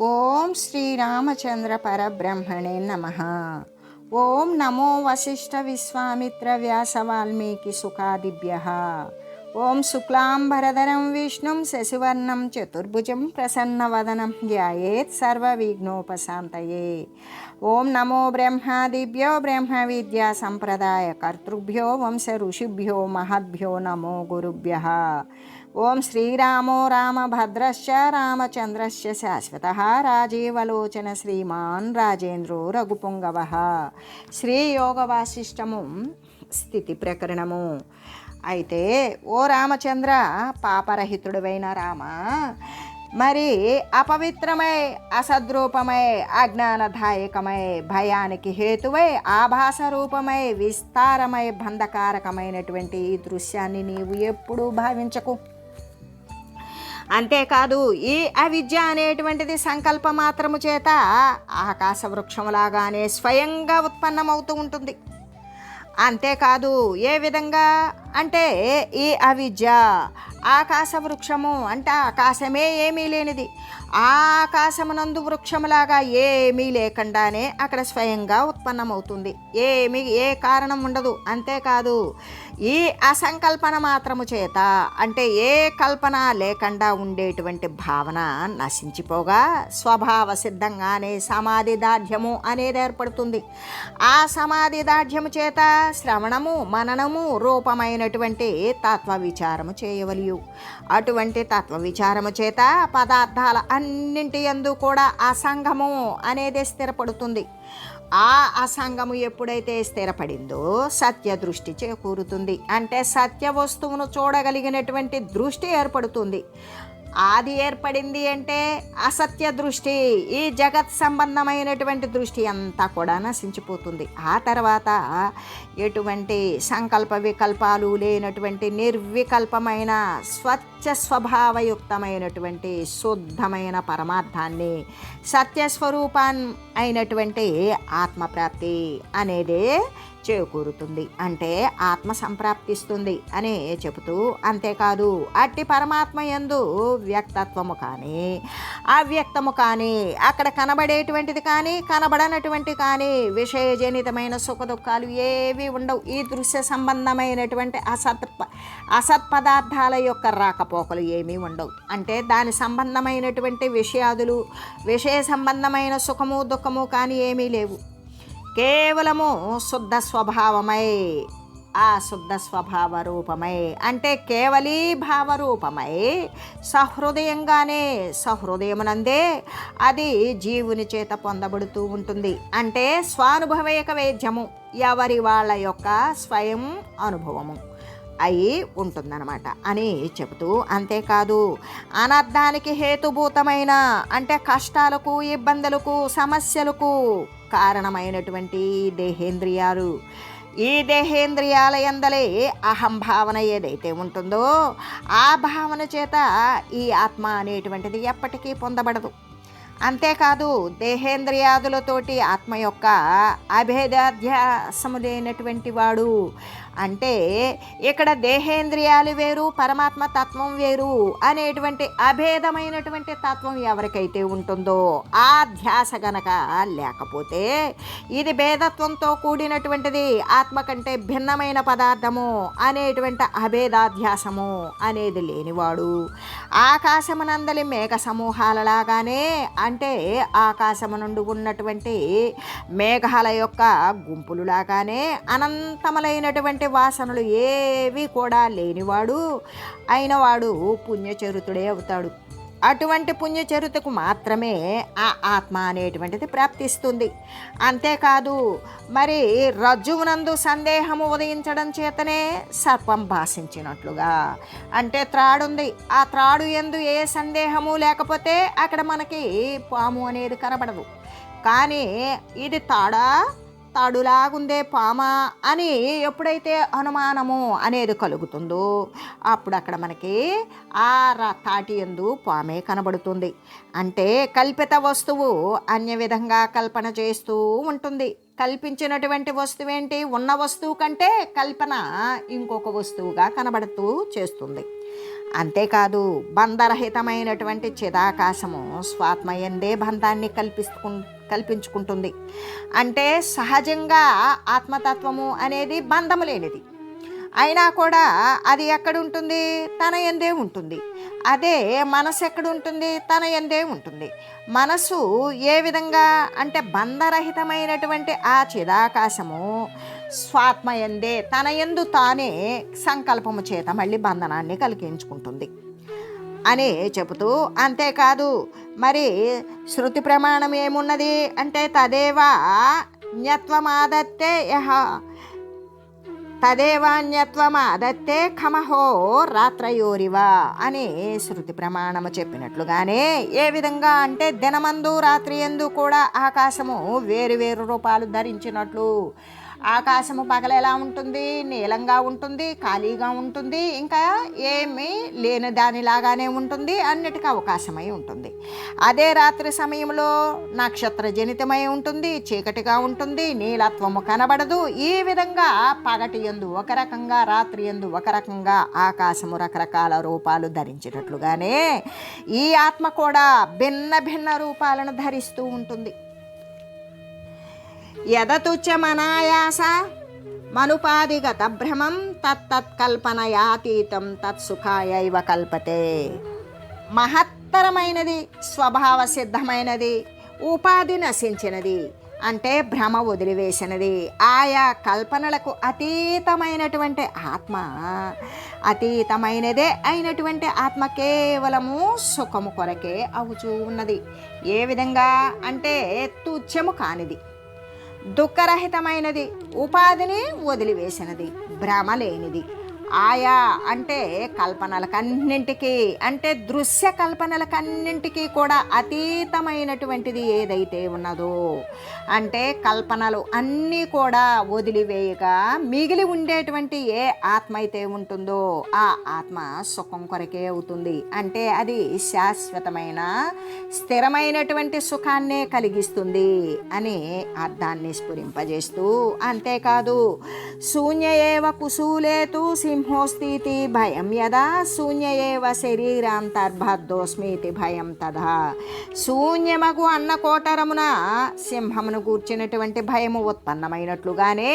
ఓం శ్రీరామచంద్ర పరబ్రహ్మణే నమః. ఓం నమో వశిష్ఠ విశ్వామిత్ర వ్యాస వాల్మీకి సుఖాదిభ్యః. ఓం శుక్లాంబరధరం విష్ణుం శశివర్ణం చతుర్భుజం ప్రసన్నవదనం ధ్యాయేత్ సర్వవిఘ్నోపశాంతయే. ఓం నమో బ్రహ్మాదిభ్యో బ్రహ్మ విద్యా సంప్రదాయ కర్తృభ్యో వంశ ఋషిభ్యో మహద్భ్యో నమో గురుభ్యః. ఓం శ్రీరామో రామభద్రశ్చ రామచంద్రశ్చ శాశ్వతః రాజీవలోచన శ్రీమాన్ రాజేంద్రో రఘుపుంగవః. శ్రీయోగ వాసిష్టము స్థితి ప్రకరణము. అయితే ఓ రామచంద్ర, పాపరహితుడైన రామ, మరి అపవిత్రమై అసద్రూపమై అజ్ఞానదాయకమై భయానికి హేతువై ఆభాస రూపమై విస్తారమై బంధకారకమైనటువంటి ఈ దృశ్యాన్ని నీవు ఎప్పుడూ భావించకు. అంతేకాదు, ఈ అవిద్య అనేటువంటిది సంకల్ప మాత్రము చేత ఆకాశ వృక్షములాగానే స్వయంగా ఉత్పన్నమవుతూ ఉంటుంది. అంతేకాదు, ఏ విధంగా అంటే ఈ అవిద్య ఆకాశ వృక్షము అంటే ఆకాశమే ఏమీ లేనిది, ఆ ఆకాశమునందు వృక్షములాగా ఏమీ లేకుండానే అక్కడ స్వయంగా ఉత్పన్నమవుతుంది. ఏ కారణం ఉండదు. అంతేకాదు, ఈ అసంకల్పన మాత్రము చేత అంటే ఏ కల్పన లేకుండా ఉండేటువంటి భావన నశించిపోగా స్వభావ సిద్ధంగానే సమాధి దాఢ్యము అనేది ఏర్పడుతుంది. ఆ సమాధి దాఢ్యము చేత శ్రవణము మననము రూపమైనటువంటి తత్వ విచారము చేయవలియు. అటువంటి తత్వ విచారము చేత పదార్థాల అన్నింటి యందు కూడా అసంగము అనేది స్థిరపడుతుంది. ఆ అసంగము ఎప్పుడైతే స్థిరపడిందో సత్య దృష్టి చేకూరుతుంది. అంటే సత్య వస్తువును చూడగలిగినటువంటి దృష్టి ఏర్పడుతుంది. అది ఏర్పడింది అంటే అసత్య దృష్టి, ఈ జగత్ సంబంధమైనటువంటి దృష్టి అంతా కూడా నశించిపోతుంది. ఆ తర్వాత ఎటువంటి సంకల్ప వికల్పాలు లేనటువంటి నిర్వికల్పమైన స్వచ్ఛ స్వభావయుక్తమైనటువంటి శుద్ధమైన పరమార్థాన్ని, సత్యస్వరూపాన్ అయినటువంటి ఆత్మప్రాప్తి అనేదే చేకూరుతుంది. అంటే ఆత్మ సంప్రాప్తిస్తుంది అని చెబుతూ, అంతేకాదు అట్టి పరమాత్మ యందు వ్యక్తత్వము కానీ అవ్యక్తము కానీ అక్కడ కనబడేటువంటిది కానీ కనబడనటువంటి కానీ విషయజనితమైన సుఖ దుఃఖాలు ఏవి ఉండవు. ఈ దృశ్య సంబంధమైనటువంటి అసత్ పదార్థాల యొక్క రాకపోకలు ఏమీ ఉండవు. అంటే దాని సంబంధమైనటువంటి విషయాదులు, విషయ సంబంధమైన సుఖము దుఃఖము కానీ ఏమీ లేవు. కేవలము శుద్ధ స్వభావమై, ఆ శుద్ధ స్వభావ రూపమై అంటే కేవలీ భావరూపమై సహృదయంగానే సహృదయమునందే అది జీవుని చేత పొందబడుతూ ఉంటుంది. అంటే స్వానుభవేక వేద్యము, ఎవరి వాళ్ళ యొక్క స్వయం అనుభవము అయి ఉంటుందన్నమాట అని చెబుతూ, అంతేకాదు అనర్థానికి హేతుభూతమైన అంటే కష్టాలకు ఇబ్బందులకు సమస్యలకు కారణమైనటువంటి దేహేంద్రియాలు, ఈ దేహేంద్రియాల యందలే అహంభావన ఏదైతే ఉంటుందో ఆ భావన చేత ఈ ఆత్మ అనేటువంటిది ఎప్పటికీ పొందబడదు. అంతేకాదు దేహేంద్రియాదులతోటి ఆత్మ యొక్క అభేదాధ్యాసము లేనటువంటి వాడు, అంటే ఇక్కడ దేహేంద్రియాలు వేరు పరమాత్మ తత్వం వేరు అనేటువంటి అభేదమైనటువంటి తత్వం ఎవరికైతే ఉంటుందో ఆ ధ్యాస గనక లేకపోతే, ఇది భేదత్వంతో కూడినటువంటిది ఆత్మ కంటే భిన్నమైన పదార్థము అనేటువంటి అభేదాధ్యాసము అనేది లేనివాడు, ఆకాశమునందలి మేఘ సమూహాలలాగానే అంటే ఆకాశము నుండి ఉన్నటువంటి మేఘాల యొక్క గుంపులులాగానే అనంతములైనటువంటి వాసనలు ఏవి కూడా లేనివాడు అయినవాడు పుణ్యచరితుడే అవుతాడు. అటువంటి పుణ్యచరితకు మాత్రమే ఆ ఆత్మ అనేటువంటిది ప్రాప్తిస్తుంది. అంతేకాదు, మరి రజ్జువునందు సందేహము ఉదయించడం చేతనే సర్పం భాషించినట్లుగా, అంటే త్రాడుంది, ఆ త్రాడు యందు ఏ సందేహము లేకపోతే అక్కడ మనకి పాము అనేది కనబడదు. కానీ ఇది తాడులాగుందే పామా అని ఎప్పుడైతే అనుమానము అనేది కలుగుతుందో అప్పుడు అక్కడ మనకి ఆ తాటి యందు పామే కనబడుతుంది. అంటే కల్పిత వస్తువు అన్య విధంగా కల్పన చేస్తూ ఉంటుంది. కల్పించినటువంటి వస్తువు ఏంటి, ఉన్న వస్తువు కంటే కల్పన ఇంకొక వస్తువుగా కనబడుతూ చేస్తుంది. అంతేకాదు బంధరహితమైనటువంటి చిదాకాశము స్వాత్మయందే బంధాన్ని కల్పించుకుంటుంది. అంటే సహజంగా ఆత్మతత్వము అనేది బంధము లేనిది, అయినా కూడా అది ఎక్కడుంటుంది? తన యందే ఉంటుంది. అదే మనసు ఎక్కడుంటుంది? తన యందే ఉంటుంది. మనసు ఏ విధంగా అంటే బంధరహితమైనటువంటి ఆ చిదాకాశము స్వాత్మయందే తన యందు తానే సంకల్పము చేత మళ్ళీ బంధనాన్ని కలిగించుకుంటుంది అని చెబుతూ, అంతేకాదు మరి శృతి ప్రమాణం ఏమున్నది అంటే తదేవా న్యత్వమాదత్తే యహ తదేవాన్యత్వమాదత్తే ఖమహో రాత్రయోరివ అని శృతి ప్రమాణము చెప్పినట్లుగానే ఏ విధంగా అంటే దినమందు రాత్రి యందు కూడా ఆకాశము వేరు వేరు రూపాలు ధరించినట్లు, ఆకాశము పగల ఎలా ఉంటుంది? నీలంగా ఉంటుంది, ఖాళీగా ఉంటుంది, ఇంకా ఏమీ లేని దానిలాగానే ఉంటుంది, అన్నిటికీ అవకాశమై ఉంటుంది. అదే రాత్రి సమయంలో నక్షత్ర జనితమై ఉంటుంది, చీకటిగా ఉంటుంది, నీలత్వము కనబడదు. ఈ విధంగా పగటి యందు ఒక రకంగా, రాత్రి యందు ఒక రకంగా ఆకాశము రకరకాల రూపాలు ధరించినట్లుగానే ఈ ఆత్మ కూడా భిన్న భిన్న రూపాలను ధరిస్తూ ఉంటుంది. యదతుచ్చమనాయాస మనుపాదిగత భ్రమం తత్తత్కల్పనయాతీతం తత్సుఖాయైవ కల్పతే. మహత్తరమైనది, స్వభావ సిద్ధమైనది, ఉపాధి నశించినది అంటే భ్రమ వదిలివేసినది, ఆయా కల్పనలకు అతీతమైనటువంటి ఆత్మ, అతీతమైనదే అయినటువంటి ఆత్మ కేవలము సుఖము కొరకే అవుతూ ఉన్నది. ఏ విధంగా అంటే తుచ్చము కానిది, దుఃఖరహితమైనది, ఉపాధిని వదిలివేసినది, భ్రమ లేనిది, ఆయా అంటే కల్పనలకన్నింటికీ అంటే దృశ్య కల్పనలకన్నింటికీ కూడా అతీతమైనటువంటిది ఏదైతే ఉన్నదో అంటే కల్పనలు అన్నీ కూడా వదిలివేయగా మిగిలి ఉండేటువంటి ఏ ఆత్మ అయితే ఉంటుందో ఆ ఆత్మ సుఖం కొరకే అవుతుంది. అంటే అది శాశ్వతమైన స్థిరమైనటువంటి సుఖాన్నే కలిగిస్తుంది అని అర్థాన్ని స్ఫురింపజేస్తూ, అంతేకాదు శూన్యయేవ కుశూలేతు సింహోస్తితి భయం యదా శూన్యయేవ శరీరాంతర్బద్ధోస్మితి భయం తదా. శూన్యమగు అన్న కోటరమున సింహమును గూర్చినటువంటి భయము ఉత్పన్నమైనట్లుగానే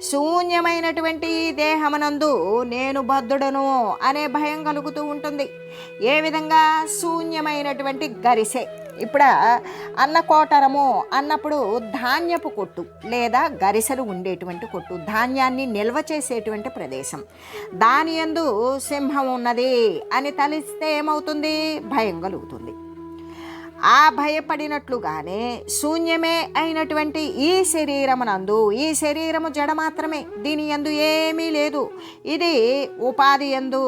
శూన్యమైనటువంటి ఈ దేహమునందు నేను బద్ధుడను అనే భయం కలుగుతూ ఉంటుంది. ఏ విధంగా? శూన్యమైనటువంటి గరిసె. ఇప్పుడు అన్న కోటరము అన్నప్పుడు ధాన్యపు కొట్టు లేదా గరిసెలు ఉండేటువంటి కొట్టు, ధాన్యాన్ని నిల్వ చేసేటువంటి ప్రదేశం. దాని యందు సింహం ఉన్నది అని తలిస్తే ఏమవుతుంది? భయం కలుగుతుంది. ఆ భయపడినట్లుగానే శూన్యమే అయినటువంటి ఈ శరీరమునందు, ఈ శరీరము జడ మాత్రమే, దీని యందు ఏమీ లేదు, ఇది ఉపాధి యందు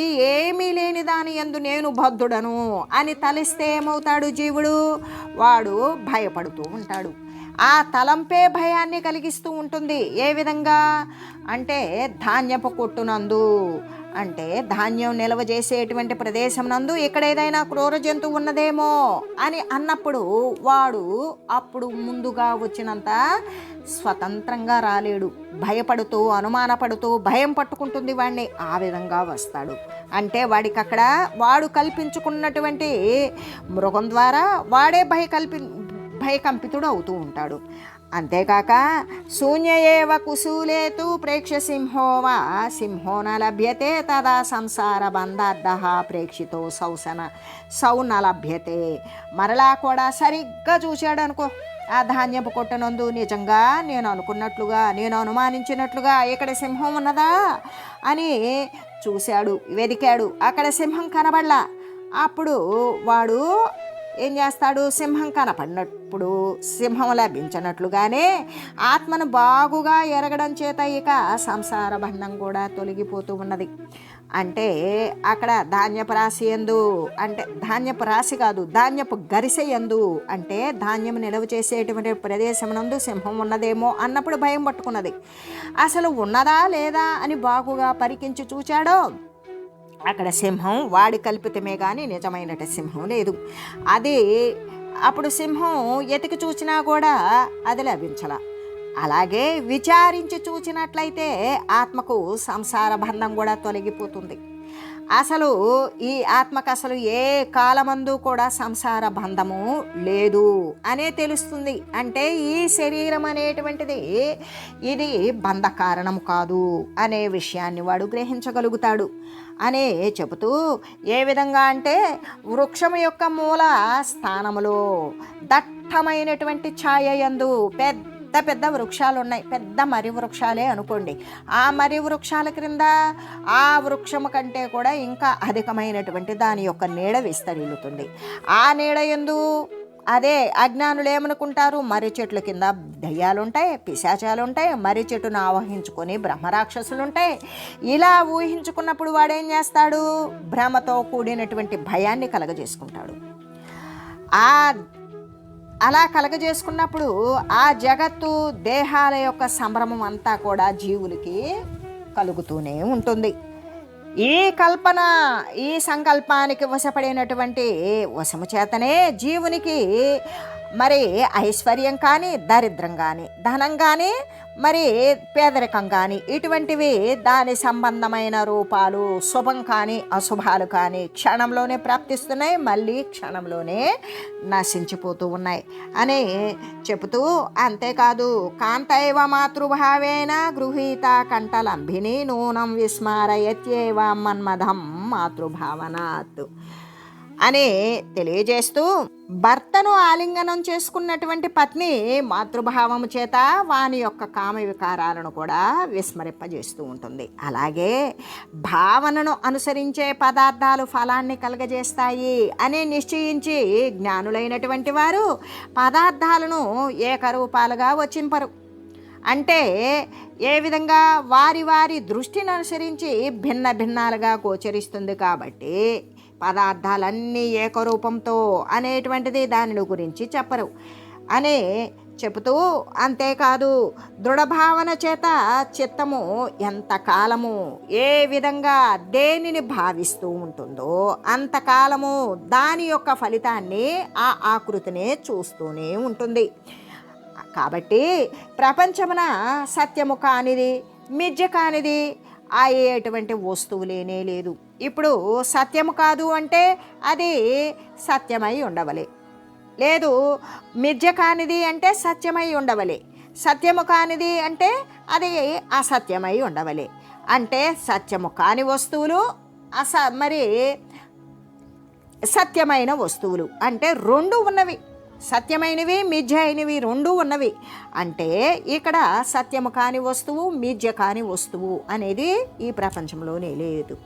ఈ ఏమీ లేని దాని యందు నేను బద్ధుడను అని తలిస్తే ఏమవుతాడు జీవుడు? వాడు భయపడుతూ ఉంటాడు. ఆ తలంపే భయాన్ని కలిగిస్తూ ఉంటుంది. ఏ విధంగా అంటే ధాన్యపు కొట్టునందు అంటే ధాన్యం నిల్వ చేసేటువంటి ప్రదేశం నందు ఇక్కడ ఏదైనా క్రూర జంతువు ఉన్నదేమో అని అన్నప్పుడు వాడు అప్పుడు ముందుగా వచ్చినంత స్వతంత్రంగా రాలేడు. భయపడుతూ అనుమానపడుతూ భయం పట్టుకుంటుంది వాడిని. ఆ విధంగా వస్తాడు. అంటే వాడికి అక్కడ వాడు కల్పించుకున్నటువంటి మృగం ద్వారా వాడే భయకంపితుడు అవుతూ ఉంటాడు. అంతేకాక శూన్యయేవ కుశూలేతు ప్రేక్ష సింహోవా సింహో న లభ్యతే తదా సంసార బంధార్థ ప్రేక్షితో సౌ న లభ్యతే. మరలా కూడా సరిగ్గా చూశాడు అనుకో, ఆ ధాన్యపు కొట్టనందు నిజంగా నేను అనుకున్నట్లుగా, నేను అనుమానించినట్లుగా ఇక్కడ సింహం ఉన్నదా అని చూశాడు, వెదికాడు, అక్కడ సింహం కనబడలా. అప్పుడు వాడు ఏం చేస్తాడు? సింహం కనపడినప్పుడు సింహం లభించినట్లుగానే ఆత్మను బాగుగా ఎరగడం చేత ఇక సంసార బంధం కూడా తొలగిపోతూ ఉన్నది. అంటే అక్కడ ధాన్యపు రాశి యందు అంటే ధాన్యపు రాశి కాదు, ధాన్యపు గరిసె యందు అంటే ధాన్యం నిల్వ చేసేటువంటి ప్రదేశం నందు సింహం ఉన్నదేమో అన్నప్పుడు భయం పట్టుకున్నది. అసలు ఉన్నదా లేదా అని బాగుగా పరికించి చూచాడో అక్కడ సింహం వాడి కల్పితమే కానీ నిజమైనట సింహం లేదు. అది అప్పుడు సింహం ఎతికి చూసినా కూడా అది లభించలా. అలాగే విచారించి చూచినట్లయితే ఆత్మకు సంసార బంధం కూడా తొలగిపోతుంది. అసలు ఈ ఆత్మకు అసలు ఏ కాలమందు కూడా సంసార బంధము లేదు అనే తెలుస్తుంది. అంటే ఈ శరీరం అనేటువంటిది ఇది బంధ కారణం కాదు అనే విషయాన్ని వాడు గ్రహించగలుగుతాడు అనే చెబుతూ, ఏ విధంగా అంటే వృక్షము యొక్క మూల స్థానములో దట్టమైనటువంటి ఛాయ యందు పెద్ద పెద్ద వృక్షాలు ఉన్నాయి. పెద్ద మర్రి వృక్షాలే అనుకోండి. ఆ మర్రి వృక్షాల క్రింద ఆ వృక్షము కంటే కూడా ఇంకా అధికమైనటువంటి దాని యొక్క నీడ విస్తరిల్లుతుంది. ఆ నీడ యందు అదే అజ్ఞానులు ఏమనుకుంటారు, మర్రి చెట్ల కింద దయ్యాలుంటాయి, పిశాచాలుంటాయి, మర్రి చెట్టును ఆవహించుకొని బ్రహ్మరాక్షసులుంటాయి. ఇలా ఊహించుకున్నప్పుడు వాడేం చేస్తాడు, భ్రమతో కూడినటువంటి భయాన్ని కలగజేసుకుంటాడు. అలా కలగజేసుకున్నప్పుడు ఆ జగత్తు దేహాల యొక్క సంభ్రమం అంతా కూడా జీవులకి కలుగుతూనే ఉంటుంది. ఈ కల్పన, ఈ సంకల్పానికి వశపడినటువంటి వశము చేతనే జీవునికి మరి ఐశ్వర్యం కానీ, దరిద్రం కానీ, ధనం కానీ, మరి పేదరికం కానీ, ఇటువంటివి దాని సంబంధమైన రూపాలు శుభం కానీ అశుభాలు కానీ క్షణంలోనే ప్రాప్తిస్తున్నాయి, మళ్ళీ క్షణంలోనే నశించిపోతూ ఉన్నాయి అని చెబుతూ, అంతేకాదు కాంతైవ మాతృభావేన గృహీత కంఠలంభిని నూనం విస్మారయత్యేవ మన్మధం మాతృభావనాత్ అని తెలియజేస్తూ, భర్తను ఆలింగనం చేసుకున్నటువంటి పత్ని మాతృభావము చేత వాని యొక్క కామ వికారాలను కూడా విస్మరింపజేస్తూ ఉంటుంది. అలాగే భావనను అనుసరించే పదార్థాలు ఫలాన్ని కలగజేస్తాయి అని నిశ్చయించి జ్ఞానులైనటువంటి వారు పదార్థాలను ఏకరూపాలుగా వచింపరు. అంటే ఏ విధంగా వారి వారి దృష్టిని అనుసరించి భిన్న భిన్నాలుగా గోచరిస్తుంది. కాబట్టి పదార్థాలన్నీ ఏకరూపంతో అనేటువంటిది దానిని గురించి చెప్పరు అని చెబుతూ, అంతేకాదు దృఢభావన చేత చిత్తము ఎంతకాలము ఏ విధంగా దేనిని భావిస్తూ ఉంటుందో అంతకాలము దాని యొక్క ఫలితాన్ని ఆ ఆకృతినే చూస్తూనే ఉంటుంది. కాబట్టి ప్రపంచమున సత్యము కానిది, మిథ్య కానిది అయ్యేటువంటి వస్తువు లేనే లేదు. ఇప్పుడు సత్యము కాదు అంటే అది సత్యమై ఉండవలే, లేదు మిథ్య కానిది అంటే సత్యమై ఉండవలే, సత్యము కానిది అంటే అది అసత్యమై ఉండవలే. అంటే సత్యము కాని వస్తువులు మరి సత్యమైన వస్తువులు అంటే రెండు ఉన్నవి. సత్యమైనవి మిథ్య అయినవి రెండు ఉన్నవి. అంటే ఇక్కడ సత్యము కాని వస్తువు, మిథ్య కాని వస్తువు అనేది ఈ ప్రపంచంలోనే లేదు.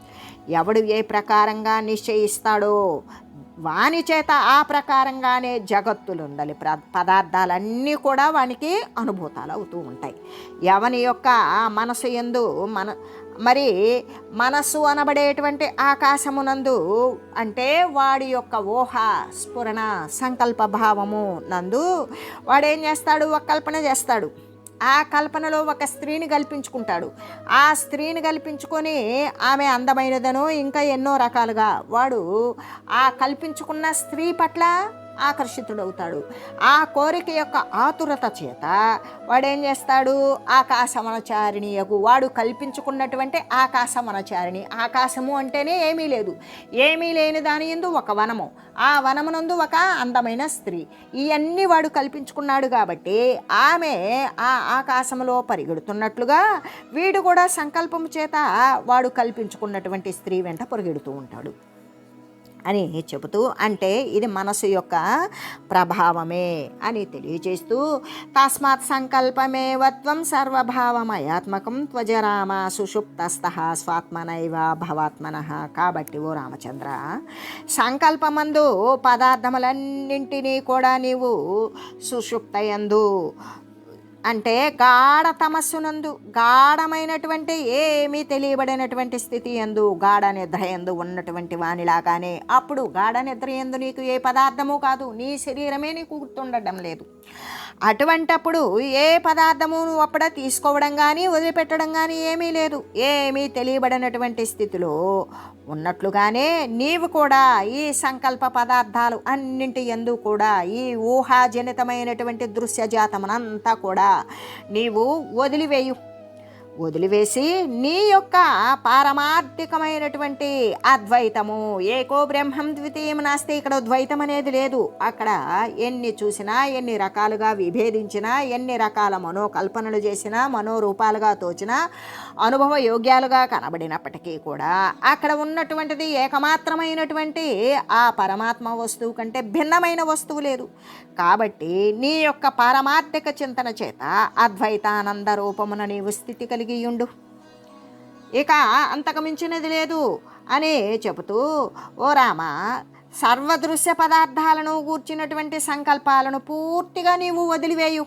ఎవడు ఏ ప్రకారంగా నిశ్చయిస్తాడో వాని చేత ఆ ప్రకారంగానే జగత్తులు ఉండాలి. పదార్థాలన్నీ కూడా వానికి అనుభూతాలు అవుతూ ఉంటాయి. ఎవని యొక్క మనసు యందు మరి మనస్సు అనబడేటువంటి ఆకాశమునందు అంటే వాడి యొక్క ఊహ, స్ఫురణ, సంకల్ప భావము నందు వాడేం చేస్తాడు, ఒక కల్పన చేస్తాడు. ఆ కల్పనలో ఒక స్త్రీని కల్పించుకుంటాడు. ఆ స్త్రీని కల్పించుకొని ఆమె అందమైనదనో ఇంకా ఎన్నో రకాలుగా వాడు ఆ కల్పించుకున్న స్త్రీ పట్ల ఆకర్షితుడవుతాడు. ఆ కోరిక యొక్క ఆతురత చేత వాడేం చేస్తాడు, ఆకాశమనచారిణి యగు వాడు కల్పించుకున్నటువంటి ఆకాశమనచారిణి. ఆకాశము అంటేనే ఏమీ లేదు, ఏమీ లేని దాని యందు ఒక వనము, ఆ వనమునందు ఒక అందమైన స్త్రీ, ఇవన్నీ వాడు కల్పించుకున్నాడు. కాబట్టి ఆమె ఆ ఆకాశంలో పరిగెడుతున్నట్లుగా వీడు కూడా సంకల్పము చేత వాడు కల్పించుకున్నటువంటి స్త్రీ వెంట పరిగెడుతూ ఉంటాడు అని చెబుతూ, అంటే ఇది మనసు యొక్క ప్రభావమే అని తెలియజేస్తూ, తస్మాత్ సంకల్పమేవత్వం సర్వభావమయాత్మకం త్వజరామ సుషుప్తస్థః స్వాత్మనైవ భవాత్మనః. కాబట్టి ఓ రామచంద్ర, సంకల్పమందు పదార్థములన్నింటినీ కూడా నీవు సుషుప్తయందు అంటే గాఢ తమస్సునందు, గాఢమైనటువంటి ఏమీ తెలియబడినటువంటి స్థితి యందు, గాఢ నిద్ర యందు ఉన్నటువంటి వానిలాగానే. అప్పుడు గాఢ నిద్ర యందు నీకు ఏ పదార్థము కాదు, నీ శరీరమే నీకు గుర్తుండడం లేదు. అటువంటప్పుడు ఏ పదార్థము నువ్వు అప్పుడే తీసుకోవడం కానీ వదిలిపెట్టడం కానీ ఏమీ లేదు. ఏమీ తెలియబడినటువంటి స్థితిలో ఉన్నట్లుగానే నీవు కూడా ఈ సంకల్ప పదార్థాలు అన్నింటి యందు కూడా ఈ ఊహాజనితమైనటువంటి దృశ్యజాతమునంతా కూడా నీవు వదిలివేసి నీ యొక్క పారమార్థికమైనటువంటి అద్వైతము, ఏకో బ్రహ్మం ద్వితీయం నాస్తి, ఇక్కడ ద్వైతం అనేది లేదు. అక్కడ ఎన్ని చూసినా, ఎన్ని రకాలుగా విభేదించినా, ఎన్ని రకాల మనోకల్పనలు చేసినా, మనోరూపాలుగా తోచినా, అనుభవ యోగ్యాలుగా కనబడినప్పటికీ కూడా అక్కడ ఉన్నటువంటిది ఏకమాత్రమైనటువంటి ఆ పరమాత్మ వస్తువు కంటే భిన్నమైన వస్తువు లేదు. కాబట్టి నీ యొక్క పారమార్థిక చింతన చేత అద్వైతానంద రూపమున నీవు స్థితి కలిగి ఉండు, ఇక అంతకు మించినది లేదు అని చెబుతూ, ఓ రామ, సర్వదృశ్య పదార్థాలను గూర్చినటువంటి సంకల్పాలను పూర్తిగా నీవు వదిలివేయు.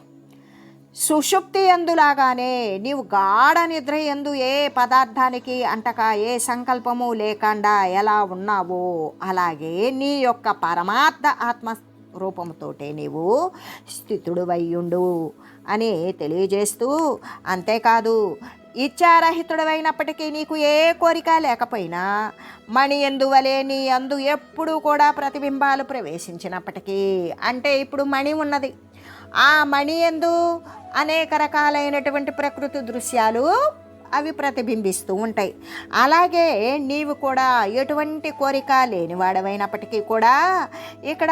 సుషుప్తి ఎందులాగానే నీవు గాఢ నిద్ర ఎందు ఏ పదార్థానికి అంటక ఏ సంకల్పము లేకుండా ఎలా ఉన్నావో అలాగే నీ యొక్క పరమార్థ ఆత్మ రూపంతోటే నీవు స్థితుడువయ్యుండు అని తెలియజేస్తూ, అంతేకాదు ఇచ్ఛారహితుడవైనప్పటికీ నీకు ఏ కోరిక లేకపోయినా మణి ఎందువలే నీ అందు ఎప్పుడూ కూడా ప్రతిబింబాలు ప్రవేశించినప్పటికీ, అంటే ఇప్పుడు మణి ఉన్నది, ఆ మణి ఎందు అనేక రకాలైనటువంటి ప్రకృతి దృశ్యాలు అవి ప్రతిబింబిస్తూ ఉంటాయి. అలాగే నీవు కూడా ఎటువంటి కోరిక లేనివాడవైనప్పటికీ కూడా ఇక్కడ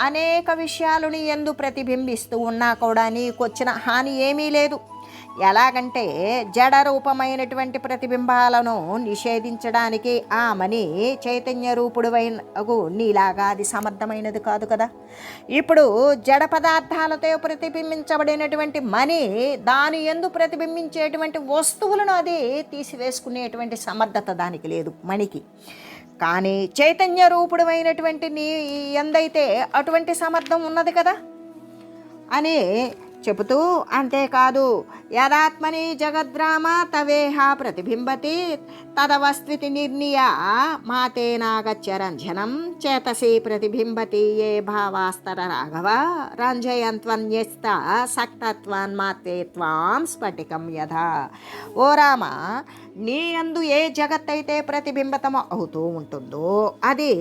అనేక విషయాలు నీ యందు ప్రతిబింబిస్తూ ఉన్నా కూడా నీకు వచ్చిన హాని ఏమీ లేదు. ఎలాగంటే జడ రూపమైనటువంటి ప్రతిబింబాలను నిషేధించడానికి ఆ మణి చైతన్య రూపుడువైనగు నీలాగా అది సమర్థమైనది కాదు కదా. ఇప్పుడు జడ పదార్థాలతో ప్రతిబింబించబడినటువంటి మణి దాని యందు ప్రతిబింబించేటువంటి వస్తువులను అది తీసివేసుకునేటువంటి సమర్థత దానికి లేదు మణికి. కానీ చైతన్య రూపుడువైనటువంటి నీ ఎందైతే అటువంటి సమర్థం ఉన్నది కదా అని చెబుతూ, అంతేకాదు యదాత్మని జగద్రామ తవేహ ప్రతిబింబతి తదవస్త్వితి నిర్ణయ మాతేనాగచ్చరంజనం చేతసి ప్రతిబింబతి ఏ భావాస్తర రాఘవ రంజయంత్వన్యస్త సక్తత్వాన్ మాతే త్వాం స్ఫటికం యథా. ఓ రామ, నీ యందు ఏ జగత్తైతే ప్రతిబింబతం అవుతూ ఉంటుందో అది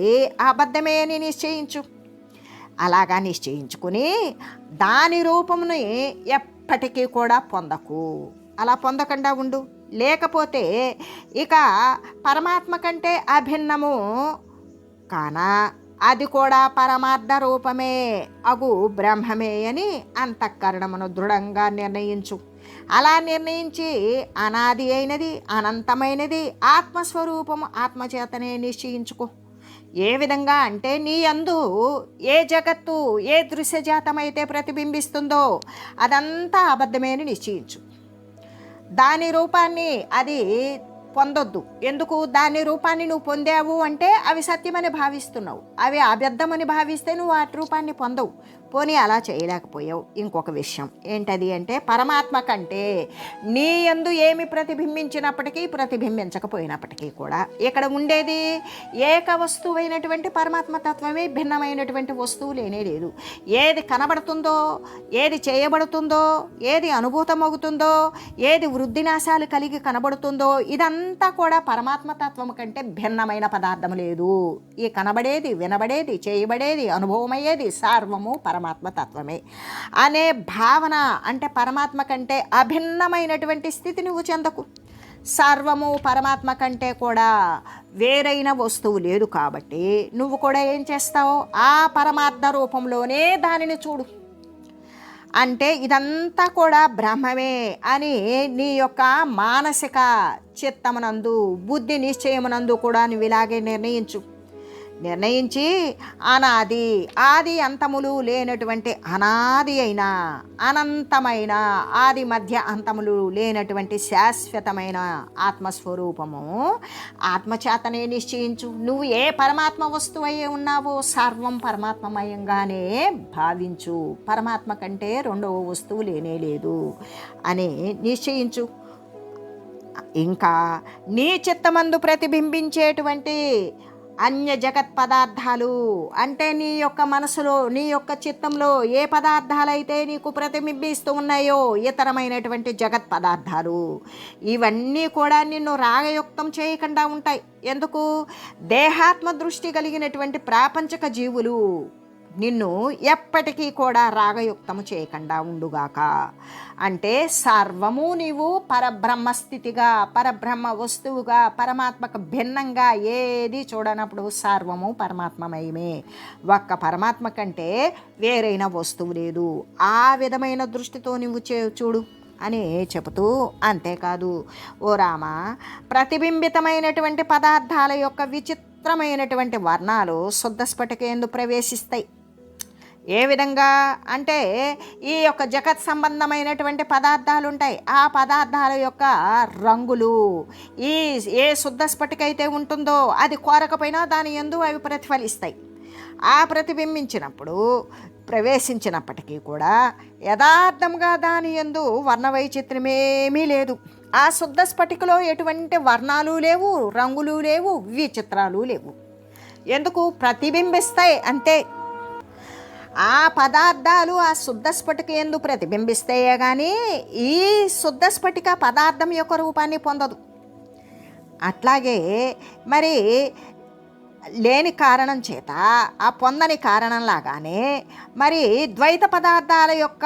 అబద్ధమే అని నిశ్చయించు. అలాగా నిశ్చయించుకుని దాని రూపముని ఎప్పటికీ కూడా పొందకు, అలా పొందకుండా ఉండు. లేకపోతే ఇక పరమాత్మ కంటే అభిన్నము కానా అది కూడా పరమార్థ రూపమే అగు బ్రహ్మమే అని అంతఃకరణమును దృఢంగా నిర్ణయించు. అలా నిర్ణయించి అనాది అయినది అనంతమైనది ఆత్మస్వరూపము ఆత్మచేతనే నిశ్చయించుకో. ఏ విధంగా అంటే నీ యందు ఏ జగత్తు ఏ దృశ్యజాతమైతే ప్రతిబింబిస్తుందో అదంతా అబద్ధమే అని నిశ్చయించు. దాని రూపాన్ని అది పొందొద్దు. ఎందుకు? దాని రూపాన్ని నువ్వు పొందావు అంటే అవి సత్యమని భావిస్తున్నావు, అవి అబద్ధమని భావిస్తే నువ్వు ఆ రూపాన్ని పొందవు. పోనీ అలా చేయలేకపోయావు. ఇంకొక విషయం ఏంటది అంటే పరమాత్మ కంటే నీ యందు ఏమి ప్రతిబింబించినప్పటికీ ప్రతిబింబించకపోయినప్పటికీ కూడా ఇక్కడ ఉండేది ఏక వస్తువైనటువంటి పరమాత్మ తత్వమే, భిన్నమైనటువంటి వస్తువు లేనే లేదు. ఏది కనబడుతుందో, ఏది చేయబడుతుందో, ఏది అనుభూతమవుతుందో, ఏది వృద్ధినాశాలు కలిగి కనబడుతుందో ఇదంతా కూడా పరమాత్మ తత్వం కంటే భిన్నమైన పదార్థం లేదు. ఈ కనబడేది, వినబడేది, చేయబడేది, అనుభవమయ్యేది సర్వము పరమాత్మ తత్వమే అనే భావన అంటే పరమాత్మ కంటే అభిన్నమైనటువంటి స్థితి నువ్వు చెందకు. సర్వము పరమాత్మ కంటే కూడా వేరైన వస్తువు లేదు కాబట్టి నువ్వు కూడా ఏం చేస్తావు? ఆ పరమార్థ రూపంలోనే దానిని చూడు. అంటే ఇదంతా కూడా బ్రహ్మమే అని నీ యొక్క మానసిక చిత్తమునందు బుద్ధి నిశ్చయమునందు కూడా నువ్వు ఇలాగే నిర్ణయించి అనాది ఆది అంతములు లేనటువంటి అనాది అయిన అనంతమైన ఆది మధ్య అంతములు లేనటువంటి శాశ్వతమైన ఆత్మస్వరూపము ఆత్మచేతనే నిశ్చయించు. నువ్వు ఏ పరమాత్మ వస్తువు అయ్యే ఉన్నావో సర్వం పరమాత్మమయంగానే భావించు. పరమాత్మ కంటే రెండవ వస్తువు లేనే లేదు అని నిశ్చయించు. ఇంకా నీ చిత్తమందు ప్రతిబింబించేటువంటి అన్య జగత్ పదార్థాలు అంటే నీ యొక్క మనసులో నీ యొక్క చిత్తంలో ఏ పదార్థాలైతే నీకు ప్రతిబింబిస్తూ ఉన్నాయో ఇతరమైనటువంటి జగత్ పదార్థాలు ఇవన్నీ కూడా నిన్ను రాగయుక్తం చేయకుండా ఉంటాయి. ఎందుకు? దేహాత్మ దృష్టి కలిగినటువంటి ప్రాపంచక జీవులు నిన్ను ఎప్పటికీ కూడా రాగయుక్తము చేయకుండా ఉండుగాక. అంటే సర్వము నీవు పరబ్రహ్మస్థితిగా, పరబ్రహ్మ వస్తువుగా, పరమాత్మకు భిన్నంగా ఏది చూడనప్పుడు సర్వము పరమాత్మమయమే. ఒక్క పరమాత్మ కంటే వేరైన వస్తువు లేదు. ఆ విధమైన దృష్టితో నువ్వు చూడు అని చెబుతూ, అంతేకాదు ఓ రామ, ప్రతిబింబితమైనటువంటి పదార్థాల యొక్క విచిత్రమైనటువంటి వర్ణాలు శుద్ధ స్ఫటికయందు ప్రవేశిస్తాయి. ఏ విధంగా అంటే ఈ యొక్క జగత్ సంబంధమైనటువంటి పదార్థాలు ఉంటాయి. ఆ పదార్థాల యొక్క రంగులు ఏ శుద్ధ స్ఫటిక అయితే ఉంటుందో అది కోరకపోయినా దాని యందు అవి ప్రతిఫలిస్తాయి. ఆ ప్రతిబింబించినప్పుడు ప్రవేశించినప్పటికీ కూడా యథార్థంగా దాని యందు వర్ణవైచిత్ర్యమేమీ లేదు. ఆ శుద్ధ స్ఫటికలో ఎటువంటి వర్ణాలు లేవు, రంగులు లేవు, విచిత్రాలు లేవు. ఎందుకు? ప్రతిబింబిస్తాయి అంతే. ఆ పదార్థాలు ఆ శుద్ధ స్ఫటిక యందు ప్రతిబింబిస్తాయే కానీ ఈ శుద్ధ స్ఫటిక పదార్థం యొక్క రూపాన్ని పొందదు. అట్లాగే మరి లేని కారణం చేత ఆ పొందని కారణంలాగానే మరి ద్వైత పదార్థాల యొక్క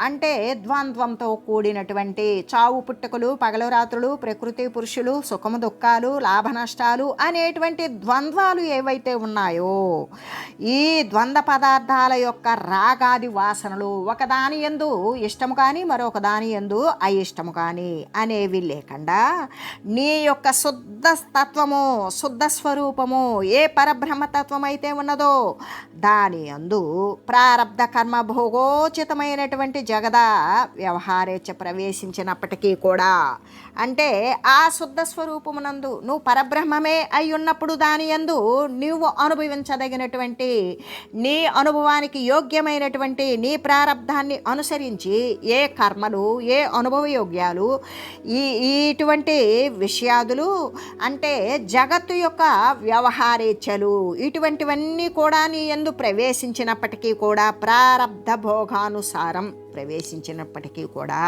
అంటే ద్వంద్వంతో కూడినటువంటి చావు పుట్టుకలు, పగలు రాత్రులు, ప్రకృతి పురుషులు, సుఖము దుఃఖాలు, లాభ నష్టాలు అనేటువంటి ద్వంద్వాలు ఏవైతే ఉన్నాయో ఈ ద్వంద్వ పదార్థాల యొక్క రాగాది వాసనలు ఒకదాని యందు ఇష్టము కానీ మరొక దాని యందు అయిష్టము కానీ అనేవి లేకుండా నీ యొక్క శుద్ధ తత్వము, శుద్ధ స్వరూపము ఏ పరబ్రహ్మతత్వం అయితే ఉన్నదో దాని యందు ప్రారబ్ధ కర్మ భోగోచితమైనటువంటి జగద వ్యవహారేచ్ఛ ప్రవేశించినప్పటికీ కూడా అంటే ఆ శుద్ధ స్వరూపమునందు నువ్వు పరబ్రహ్మమే అయి ఉన్నప్పుడు దాని యందు నువ్వు అనుభవించదగినటువంటి నీ అనుభవానికి యోగ్యమైనటువంటి నీ ప్రారబ్ధాన్ని అనుసరించి ఏ కర్మలు, ఏ అనుభవ యోగ్యాలు, ఇటువంటి విషయాదులు అంటే జగత్తు యొక్క వ్యవహారేచ్ఛలు ఇటువంటివన్నీ కూడా నీ యందు ప్రవేశించినప్పటికీ కూడా ప్రారబ్ధ భోగానుసారం ప్రవేశించినప్పటికీ కూడా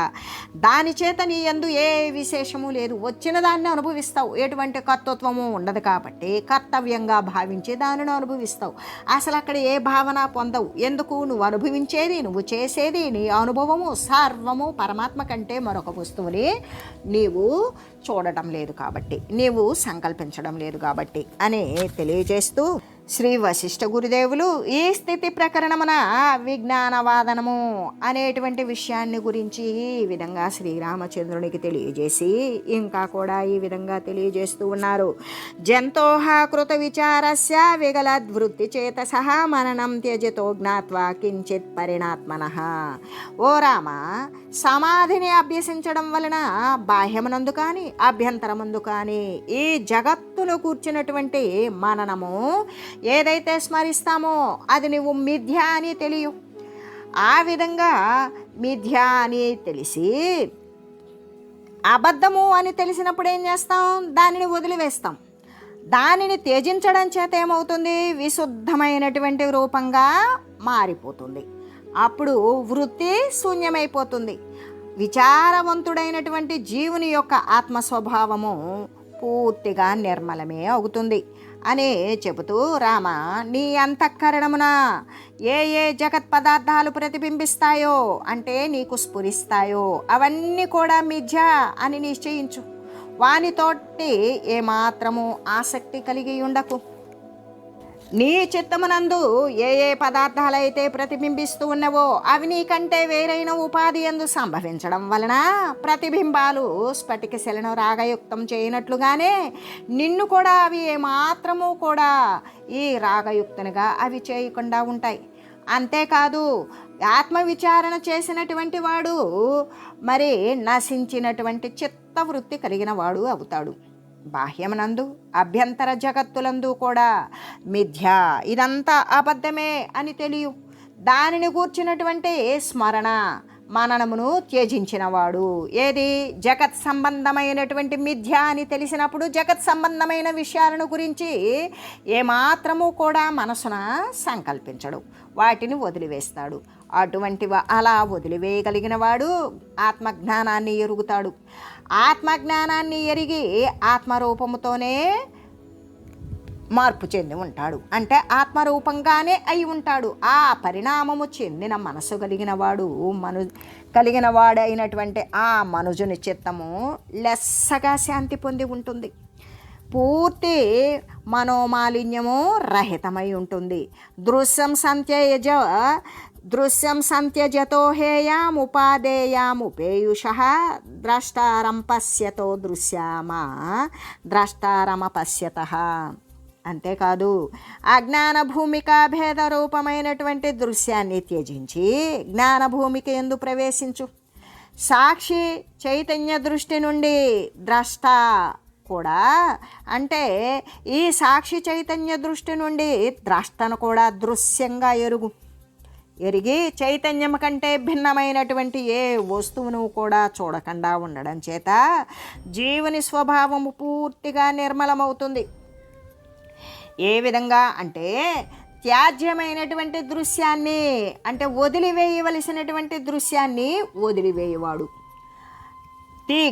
దాని చేత నీ యందు ఏ విశేషము లేదు. వచ్చిన దాన్ని అనుభవిస్తావు. ఎటువంటి కర్తృత్వము ఉండదు కాబట్టి కర్తవ్యంగా భావించి దానిని అనుభవిస్తావు. అసలు అక్కడ ఏ భావన పొందవు. ఎందుకు? నువ్వు అనుభవించేది, నువ్వు చేసేది, నీ అనుభవము సర్వము పరమాత్మ కంటే మరొక వస్తువుని నీవు చూడటం లేదు కాబట్టి, నీవు సంకల్పించడం లేదు కాబట్టి అని తెలియజేస్తూ శ్రీ వశిష్ఠ గురుదేవులు ఈ స్థితి ప్రకరణమున విజ్ఞానవాదనము అనేటువంటి విషయాన్ని గురించి ఈ విధంగా శ్రీరామచంద్రునికి తెలియజేసి ఇంకా కూడా ఈ విధంగా తెలియజేస్తూ ఉన్నారు. జంతోహ కృత విచారస్య విగలద్వృత్తి చేత సహా మననం త్యజతో జ్ఞాత్వా కించిత్ పరిణాత్మనః. ఓ రామ, సమాధిని అభ్యసించడం వలన బాహ్యమునందు కానీ అభ్యంతరమందు కానీ ఈ జగత్తులో కూర్చున్నటువంటి మననము ఏదైతే స్మరిస్తామో అది నువ్వు మిథ్య అని తెలియ. ఆ విధంగా మిథ్య అని తెలిసి అబద్ధము అని తెలిసినప్పుడు ఏం చేస్తాం? దానిని వదిలివేస్తాం. దానిని త్యజించడం చేత ఏమవుతుంది? విశుద్ధమైనటువంటి రూపంగా మారిపోతుంది. అప్పుడు వృత్తి శూన్యమైపోతుంది. విచారవంతుడైనటువంటి జీవుని యొక్క ఆత్మస్వభావము పూర్తిగా నిర్మలమే అవుతుంది అని చెబుతూ, రామ, నీ అంతఃకరణమున ఏ జగత్ పదార్థాలు ప్రతిబింబిస్తాయో అంటే నీకు స్ఫురిస్తాయో అవన్నీ కూడా మిథ్య అని నిశ్చయించు. వానితోటి ఏమాత్రము ఆసక్తి కలిగి ఉండకు. నీ చిత్తమునందు ఏ పదార్థాలైతే ప్రతిబింబిస్తూ ఉన్నవో అవి నీకంటే వేరైన ఉపాధి యందు సంభవించడం వలన ప్రతిబింబాలు స్ఫటిక శిలను రాగయుక్తం చేయనట్లుగానే నిన్ను కూడా అవి ఏమాత్రము కూడా ఈ రాగయుక్తనిగా అవి చేయకుండా ఉంటాయి. అంతేకాదు ఆత్మవిచారణ చేసినటువంటి వాడు మరి నశించినటువంటి చిత్తవృత్తి కలిగిన వాడు అవుతాడు. బాహ్యమునందు అభ్యంతర జగత్తులందు కూడా మిథ్య, ఇదంతా అబద్ధమే అని తెలియ. దానిని గూర్చినటువంటి స్మరణ మననమును త్యజించినవాడు ఏది జగత్ సంబంధమైనటువంటి మిథ్య అని తెలిసినప్పుడు జగత్ సంబంధమైన విషయాలను గురించి ఏమాత్రము కూడా మనసున సంకల్పించడు, వాటిని వదిలివేస్తాడు. అటువంటి అలా వదిలివేయగలిగిన వాడు ఆత్మజ్ఞానాన్ని ఎరుగుతాడు. ఆత్మజ్ఞానాన్ని ఎరిగి ఆత్మరూపముతోనే మార్పు చెంది ఉంటాడు. అంటే ఆత్మరూపంగానే అయి ఉంటాడు. ఆ పరిణామము చెందిన మనసు కలిగిన వాడైనటువంటి ఆ మనుజుని చిత్తము లెస్సగా శాంతి పొంది ఉంటుంది. పూర్తి మనోమాలిన్యము రహితమై ఉంటుంది. దృశ్యం సంత్యజతో హేయాముపాదేయాముపేయుషః ద్రష్టారం పశ్యతో దృశ్యామా ద్రష్టారమపశ్యతః. అంతేకాదు అజ్ఞాన భూమిక భేద రూపమైనటువంటి దృశ్యాన్ని త్యజించి జ్ఞాన భూమిక యందు ప్రవేశించు. సాక్షి చైతన్య దృష్టి నుండి ద్రష్ట కూడా, అంటే ఈ సాక్షి చైతన్య దృష్టి నుండి ద్రష్టను కూడా దృశ్యంగా ఎరిగి చైతన్యం కంటే భిన్నమైనటువంటి ఏ వస్తువును కూడా చూడకుండా ఉండడం చేత జీవుని స్వభావము పూర్తిగా నిర్మలమవుతుంది. ఏ విధంగా అంటే త్యాజ్యమైనటువంటి దృశ్యాన్ని, అంటే వదిలివేయవలసినటువంటి దృశ్యాన్ని వదిలివేయవాడు,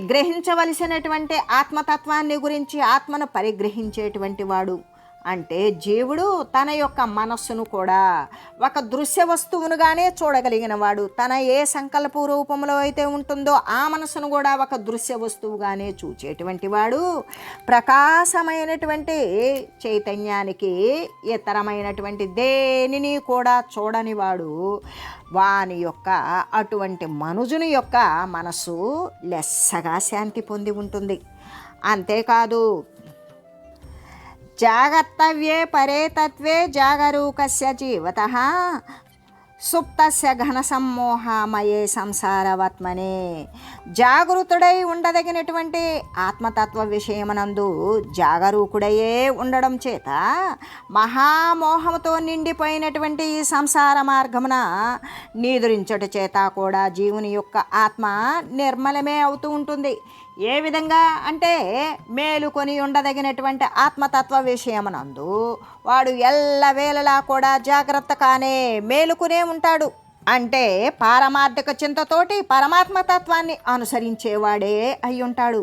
గ్రహించవలసినటువంటి ఆత్మతత్వాన్ని గురించి ఆత్మను పరిగ్రహించేటువంటి వాడు. అంటే జీవుడు తన యొక్క మనస్సును కూడా ఒక దృశ్య వస్తువునుగానే చూడగలిగిన వాడు. తన ఏ సంకల్ప రూపంలో అయితే ఉంటుందో ఆ మనస్సును కూడా ఒక దృశ్య వస్తువుగానే చూచేటువంటి వాడు. ప్రకాశమైనటువంటి చైతన్యానికి ఇతరమైనటువంటి దేనిని కూడా చూడని వాడు. వాని యొక్క అటువంటి మనుజుని యొక్క మనస్సు లెస్సగా శాంతి పొంది ఉంటుంది. అంతేకాదు జాగర్తవ్యే పరే తత్వే జాగరూకస్య జీవతః సుప్తస్య ఘన సమ్మోహమయే సంసారవత్మనే. జాగృతుడై ఉండదగినటువంటి ఆత్మతత్వ విషయమనందు జాగరూకుడయే ఉండడం చేత మహామోహముతో నిండిపోయినటువంటి ఈ సంసార మార్గమున నిదురించుట చేత కూడా జీవుని యొక్క ఆత్మ నిర్మలమే అవుతూ ఉంటుంది. ఏ విధంగా అంటే మేలుకొని ఉండదగినటువంటి ఆత్మతత్వ విషయమనందు వాడు ఎల్లవేళలా కూడా జాగ్రత్తగానే మేలుకునే ఉంటాడు. అంటే పారమార్థిక చింతతోటి పరమాత్మతత్వాన్ని అనుసరించేవాడే అయి ఉంటాడు.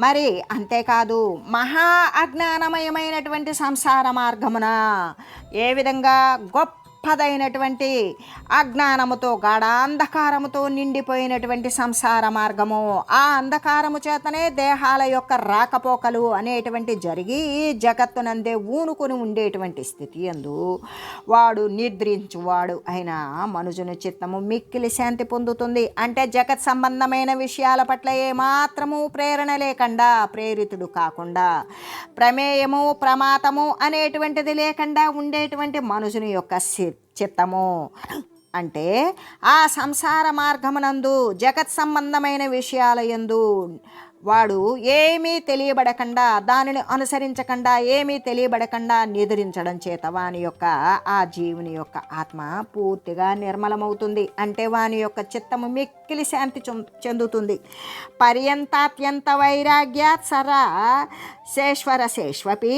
మరి అంతేకాదు మహా అజ్ఞానమయమైనటువంటి సంసార మార్గమున ఏ విధంగా గొప్పదైనటువంటి అజ్ఞానముతో గాఢాంధకారముతో నిండిపోయినటువంటి సంసార మార్గము, ఆ అంధకారము చేతనే దేహాల యొక్క రాకపోకలు అనేటువంటి జరిగి ఈ జగత్తునందే ఊనుకొని ఉండేటువంటి స్థితి యందు వాడు నిద్రించువాడు అయిన మనుజుని చిత్తము మిక్కిలి శాంతి పొందుతుంది. అంటే జగత్ సంబంధమైన విషయాల పట్ల ఏమాత్రము ప్రేరణ లేకుండా, ప్రేరితుడు కాకుండా, ప్రమేయము ప్రమాతము అనేటువంటిది లేకుండా ఉండేటువంటి మనుషుని యొక్క చిత్తము, అంటే ఆ సంసార మార్గమునందు జగత్ సంబంధమైన విషయాల యందు వాడు ఏమీ తెలియబడకుండా, దానిని అనుసరించకుండా, ఏమీ తెలియబడకుండా నిద్రించడం చేత వాని యొక్క ఆ జీవుని యొక్క ఆత్మ పూర్తిగా నిర్మలమవుతుంది. అంటే వాని యొక్క చిత్తము మిక్కిలి శాంతి చెందుతుంది. పర్యంతాత్యంత వైరాగ్యాత్ సరా శేష్వపి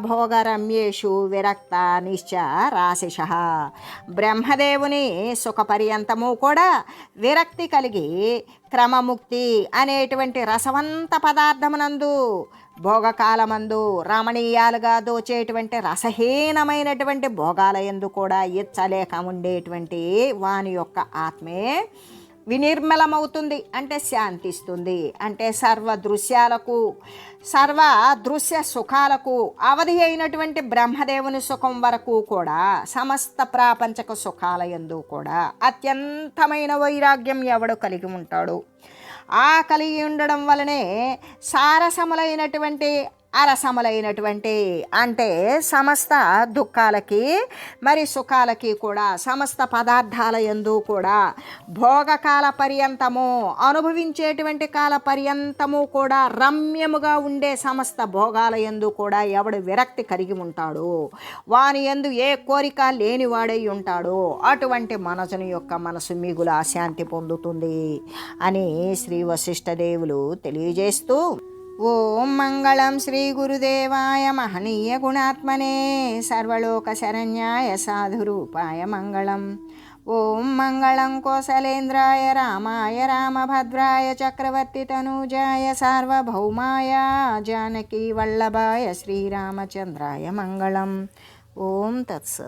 భోగరమ్యేషు విరక్త నిశ్చ రాశిష. బ్రహ్మదేవుని సుఖపర్యంతము కూడా విరక్తి కలిగి క్రమముక్తి అనేటువంటి రసవంత పదార్థమునందు భోగకాలమందు రమణీయాలుగా దోచేటువంటి రసహీనమైనటువంటి భోగాల యందు కూడా ఇచ్చలేక ఉండేటువంటి వాని యొక్క ఆత్మే వినిర్మలమవుతుంది. అంటే శాంతిస్తుంది. అంటే సర్వ దృశ్య సుఖాలకు అవధి అయినటువంటి బ్రహ్మదేవుని సుఖం వరకు కూడా సమస్త ప్రాపంచక సుఖాల యందు కూడా అత్యంతమైన వైరాగ్యం ఎవడు కలిగి ఉంటాడు. ఆ కలిగి ఉండడం వలనే సారసములైనటువంటి అరసములైనటువంటి, అంటే సమస్త దుఃఖాలకి మరి సుఖాలకి కూడా సమస్త పదార్థాల యందు కూడా భోగకాల పర్యంతము అనుభవించేటువంటి కాల పర్యంతము కూడా రమ్యముగా ఉండే సమస్త భోగాల యందు కూడా ఎవడు విరక్తి కలిగి ఉంటాడో, వాని యందు ఏ కోరిక లేనివాడై ఉంటాడో అటువంటి మనసుని యొక్క మనసు మిగుల శాంతి పొందుతుంది అని శ్రీ వశిష్ఠదేవులు తెలియజేస్తూ, ఓం మంగళం శ్రీ గురుదేవాయ మహనీయ గుణాత్మనే సర్వలోక శరణ్యాయ సాధురూపాయ మంగళం. ఓం మంగళం కోసలేంద్రాయ రామాయ రామభద్రాయ చక్రవర్తి తనూజాయ సార్వభౌమాయ జానకీ వల్లభాయ శ్రీరామచంద్రాయ మంగళం. ఓం తత్సత్.